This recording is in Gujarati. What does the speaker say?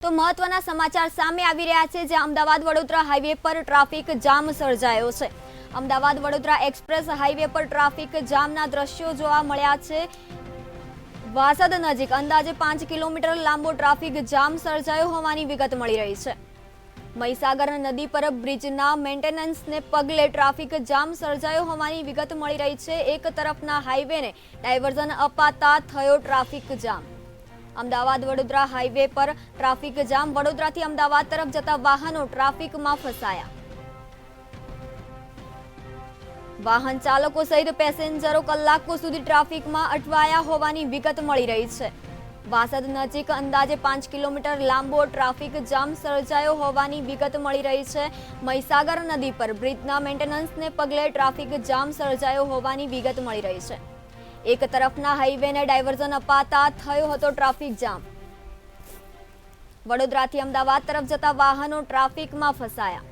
તો મહત્વના સમાચાર સામે આવી રહ્યા છે, જ્યાં અમદાવાદ વડોદરા હાઈવે પર ટ્રાફિક જામ સર્જાયો છે। અમદાવાદ વડોદરા એક્સપ્રેસ હાઈવે પર ટ્રાફિક જામના દ્રશ્યો જોવા મળ્યા છે। વાસદ નજીક અંદાજે 5 કિલોમીટર લાંબો ટ્રાફિક જામ સર્જાયો હોવાની વિગત મળી રહી છે। મહીસાગર નદી પર બ્રિજના મેન્ટેનન્સને પગલે ટ્રાફિક જામ સર્જાયો હોવાની વિગત મળી રહી છે। એક તરફના હાઈવેને ડાયવર્ઝન અપાતા થયો traffic jam. Ahmedabad Vadodara highway પર ટ્રાફિક જામ। વડોદરાથી અમદાવાદ તરફ જતા વાહનો ટ્રાફિકમાં ફસાયા। વાહન ચાલકો સહિત પેસેન્જરો કલાકો સુધી ટ્રાફિકમાં અટવાયા હોવાની વિગત મળી રહી છે। વાસદ નજીક અંદાજે 5 કિલોમીટર લાંબો ટ્રાફિક જામ સર્જાયો હોવાની વિગત મળી રહી છે। મહીસાગર નદી પર બ્રિજના મેન્ટેનન્સને પગલે ટ્રાફિક જામ સર્જાયો હોવાની વિગત મળી રહી છે। એક તરફના હાઈવેને ડાયવર્ઝન અપાતા થયો હતો ટ્રાફિક જામ। વડોદરાથી અમદાવાદ તરફ જતા વાહનો ટ્રાફિકમાં ફસાયા।